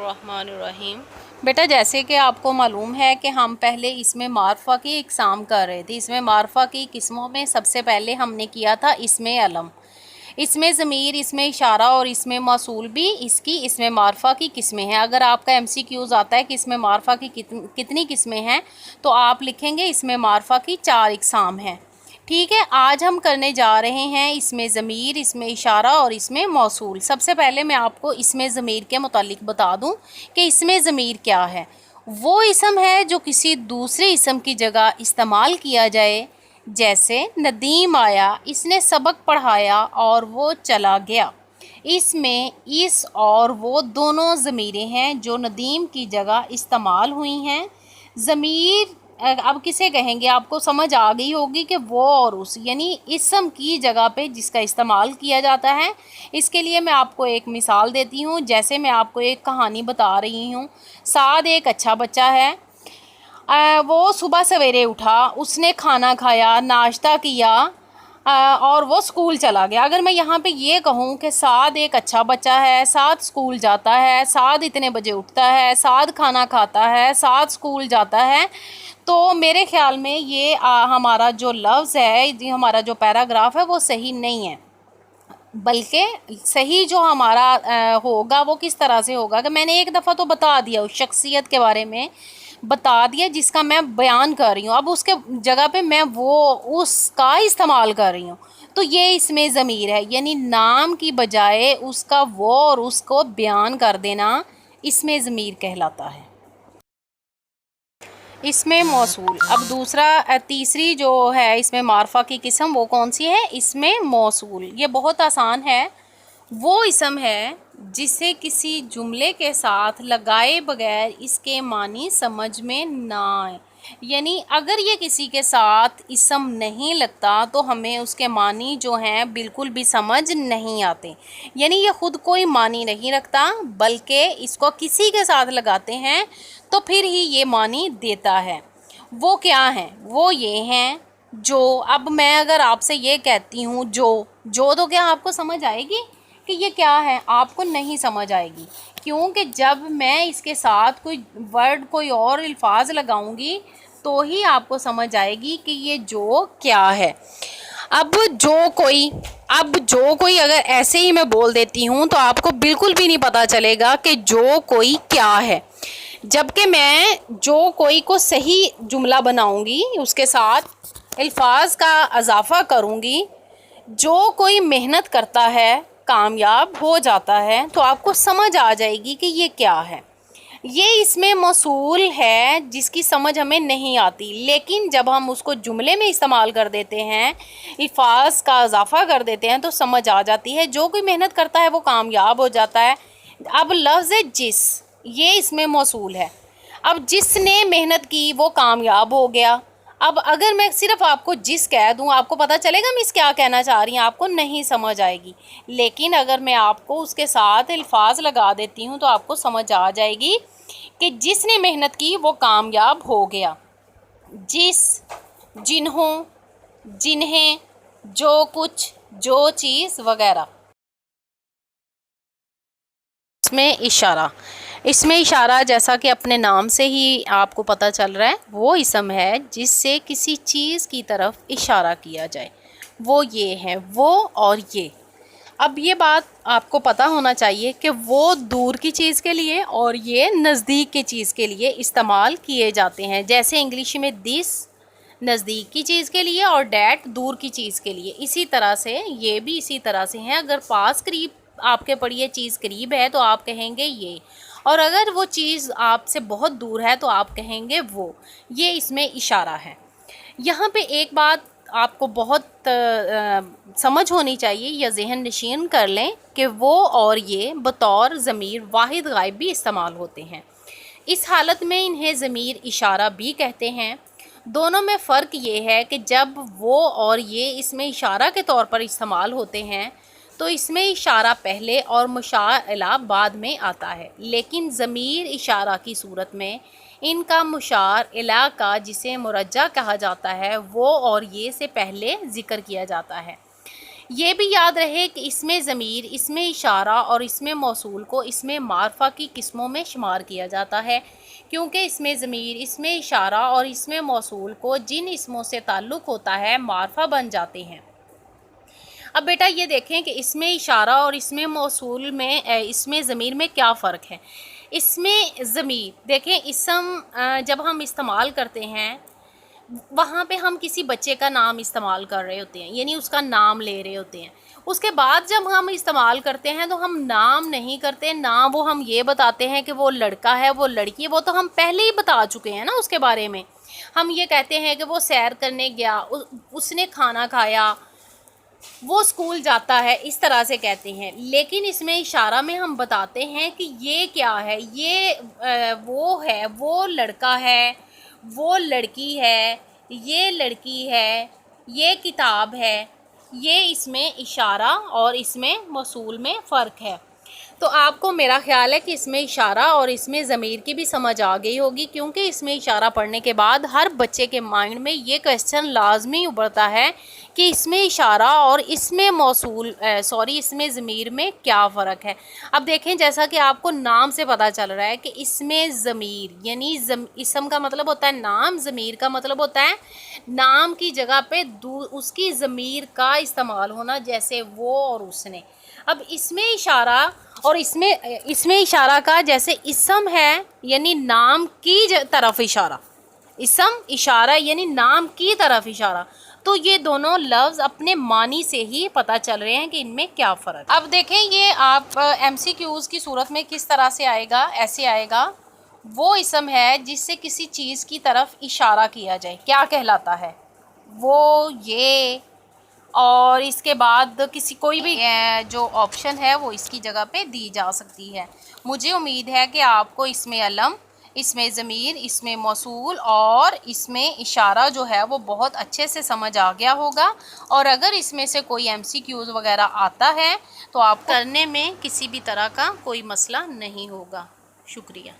बिस्मिल्लाहिर्रहमानिर्रहीम। बेटा, जैसे कि आपको मालूम है कि हम पहले इसमें मारफा की इकसाम कर रहे थे। इसमें मारफा की किस्मों में सबसे पहले हमने किया था इसमें अलम, इसमें ज़मीर, इसमें इशारा और इसमें मौसूल भी इसमें मारफा की किस्में हैं। अगर आपका MCQs आता है कि इसमें मारफा की कितनी किस्में हैं, तो आप लिखेंगे इसमें मारफा की 4 इकसाम हैं। ठीक है, आज हम करने जा रहे हैं इसमें ज़मीर, इसमें इशारा और इसमें मौसूल। सबसे पहले मैं आपको इसमें ज़मीर के मुतालिक बता दूं कि इसमें ज़मीर क्या है। वो इसम है जो किसी दूसरे इसम की जगह इस्तेमाल किया जाए, जैसे नदीम आया, इसने सबक पढ़ाया और वो चला गया। इसमें इस और वो दोनों ज़मीरें हैं जो नदीम की जगह इस्तेमाल हुई हैं। ज़मीर अब किसे कहेंगे, आपको समझ आ गई होगी कि वो और उस, यानी इसम की जगह पे जिसका इस्तेमाल किया जाता है। इसके लिए मैं आपको एक मिसाल देती हूँ। जैसे मैं आपको एक कहानी बता रही हूँ। साद एक अच्छा बच्चा है। वो सुबह सवेरे उठा, उसने खाना खाया, नाश्ता किया और वो स्कूल चला गया। अगर मैं यहाँ पे ये कहूँ कि साद एक अच्छा बच्चा है, साद स्कूल जाता है, साद इतने बजे उठता है, साद खाना खाता है, साद स्कूल जाता है, तो मेरे ख़्याल में ये हमारा जो लफ्ज़ है, हमारा जो पैराग्राफ है वो सही नहीं है। बल्कि सही जो हमारा होगा वो किस तरह से होगा कि मैंने एक दफ़ा तो बता दिया, उस शख्सियत के बारे में बता दिया जिसका मैं बयान कर रही हूँ। अब उसके जगह पे मैं वो उसका इस्तेमाल कर रही हूँ, तो ये इसमें ज़मीर है, यानी नाम की बजाय उसका वो और उसको बयान कर देना इसमें ज़मीर कहलाता है। इसमें मौसूल। अब तीसरी जो है इसमें मारफा की किस्म, वो कौन सी है? इसमें मौसूल। ये बहुत आसान है। वो इसम है जिसे किसी जुमले के साथ लगाए बगैर इसके मानी समझ में ना आए। यानी अगर ये किसी के साथ इसम नहीं लगता तो हमें उसके मानी जो हैं बिल्कुल भी समझ नहीं आते। यानी ये ख़ुद कोई मानी नहीं रखता, बल्कि इसको किसी के साथ लगाते हैं तो फिर ही ये मानी देता है। वो क्या हैं? वो ये हैं जो। अब मैं अगर आपसे ये कहती हूँ जो तो क्या आपको समझ आएगी कि ये क्या है? आपको नहीं समझ आएगी, क्योंकि जब मैं इसके साथ कोई वर्ड, कोई और अल्फाज लगाऊंगी तो ही आपको समझ आएगी कि ये जो क्या है। अब जो कोई अगर ऐसे ही मैं बोल देती हूँ तो आपको बिल्कुल भी नहीं पता चलेगा कि जो कोई क्या है। जबकि मैं जो कोई को सही जुमला बनाऊंगी, उसके साथ अल्फाज का इजाफा करूंगी, जो कोई मेहनत करता है कामयाब हो जाता है, तो आपको समझ आ जाएगी कि ये क्या है। ये इसमें मौसूल है जिसकी समझ हमें नहीं आती, लेकिन जब हम उसको जुमले में इस्तेमाल कर देते हैं, अल्फाज का इजाफा कर देते हैं, तो समझ आ जाती है। जो कोई मेहनत करता है वो कामयाब हो जाता है। अब लफ्ज़ जिस, ये इसमें मौसूल है। अब जिसने मेहनत की वो कामयाब हो गया। अब अगर मैं सिर्फ आपको जिस कह दूं, आपको पता चलेगा मैं इस क्या कहना चाह रही हूँ? आपको नहीं समझ आएगी। लेकिन अगर मैं आपको उसके साथ अल्फाज लगा देती हूँ तो आपको समझ आ जाएगी कि जिसने मेहनत की वो कामयाब हो गया। जिस, जिन्हों, जिन्हें, जो कुछ, जो चीज़ वगैरह। इसमें इशारा जैसा कि अपने नाम से ही आपको पता चल रहा है, वो इसम है जिससे किसी चीज़ की तरफ इशारा किया जाए। वो ये है, वो और ये। अब ये बात आपको पता होना चाहिए कि वो दूर की चीज़ के लिए और ये नज़दीक की चीज़ के लिए इस्तेमाल किए जाते हैं। जैसे इंग्लिश में दिस नज़दीक की चीज़ के लिए और डैट दूर की चीज़ के लिए, इसी तरह से ये भी इसी तरह से हैं। अगर पास करीब आपके पड़ी चीज़ करीब है तो आप कहेंगे ये, और अगर वो चीज़ आपसे बहुत दूर है तो आप कहेंगे वो। ये इसमें इशारा है। यहाँ पे एक बात आपको बहुत समझ होनी चाहिए या जहन नशीन कर लें कि वो और ये बतौर ज़मीर वाहिद गायब भी इस्तेमाल होते हैं। इस हालत में इन्हें ज़मीर इशारा भी कहते हैं। दोनों में फ़र्क ये है कि जब वो और ये इसमें इशारा के तौर पर इस्तेमाल होते हैं तो इसमें इशारा पहले और मुशार इला बाद में आता है, लेकिन ज़मीर इशारा की सूरत में इनका मुशार इला का, जिसे मुरज्जा कहा जाता है, वो और ये से पहले ज़िक्र किया जाता है। یہ بھی یاد رہے کہ اس میں ضمیر، اس میں اشارہ اور اس میں موصول کو اس میں معرفہ کی قسموں میں شمار کیا جاتا ہے، کیونکہ اس میں ضمیر، اس میں اشارہ اور اس میں موصول کو جن اسموں سے تعلق ہوتا ہے معرفہ بن جاتے ہیں۔ اب بیٹا یہ دیکھیں کہ اس میں اشارہ اور اس میں موصول میں اس میں ضمیر میں کیا فرق ہے۔ اس میں ضمیر دیکھیں، اسم جب ہم استعمال کرتے ہیں وہاں پہ ہم کسی بچے کا نام استعمال کر رہے ہوتے ہیں، یعنی اس کا نام لے رہے ہوتے ہیں۔ اس کے بعد جب ہم استعمال کرتے ہیں تو ہم نام نہیں کرتے، نہ وہ ہم یہ بتاتے ہیں کہ وہ لڑکا ہے، وہ لڑکی ہے، وہ تو ہم پہلے ہی بتا چکے ہیں نا اس کے بارے میں۔ ہم یہ کہتے ہیں کہ وہ سیر کرنے گیا، اس نے کھانا کھایا، وہ اسکول جاتا ہے، اس طرح سے کہتے ہیں۔ لیکن اس میں اشارہ میں ہم بتاتے ہیں کہ یہ کیا ہے، یہ وہ ہے، وہ لڑکا ہے، وہ لڑکی ہے، یہ لڑکی ہے، یہ کتاب ہے۔ یہ اس میں اشارہ اور اس میں موصول میں فرق ہے۔ تو آپ کو میرا خیال ہے کہ اس میں اشارہ اور اس میں ضمیر کی بھی سمجھ آ گئی ہوگی، کیونکہ اس میں اشارہ پڑھنے کے بعد ہر بچے کے مائنڈ میں یہ کویسچن لازمی ابھرتا ہے کہ اس میں اشارہ اور اس میں اس میں ضمیر میں کیا فرق ہے۔ اب دیکھیں، جیسا کہ آپ کو نام سے پتہ چل رہا ہے کہ اس میں ضمیر یعنی اسم کا مطلب ہوتا ہے نام، ضمیر کا مطلب ہوتا ہے نام کی جگہ پہ اس کی ضمیر کا استعمال ہونا، جیسے وہ اور اس نے۔ اب اس میں اشارہ اور اس میں اشارہ کا جیسے اسم ہے یعنی نام کی طرف اشارہ، اسم اشارہ یعنی نام کی طرف اشارہ، تو یہ دونوں لفظ اپنے معنی سے ہی پتہ چل رہے ہیں کہ ان میں کیا فرق ہے۔ اب دیکھیں، یہ آپ ایم سی کیوز کی صورت میں کس طرح سے آئے گا، ایسے آئے گا، وہ اسم ہے جس سے کسی چیز کی طرف اشارہ کیا جائے، کیا کہلاتا ہے؟ وہ، یہ، اور اس کے بعد کوئی بھی جو آپشن ہے وہ اس کی جگہ پہ دی جا سکتی ہے۔ مجھے امید ہے کہ آپ کو اس میں علم، اس میں ضمیر، اس میں موصول اور اس میں اشارہ جو ہے وہ بہت اچھے سے سمجھ آ گیا ہوگا، اور اگر اس میں سے کوئی ایم سی کیوز وغیرہ آتا ہے تو آپ کرنے میں کسی بھی طرح کا کوئی مسئلہ نہیں ہوگا۔ شکریہ۔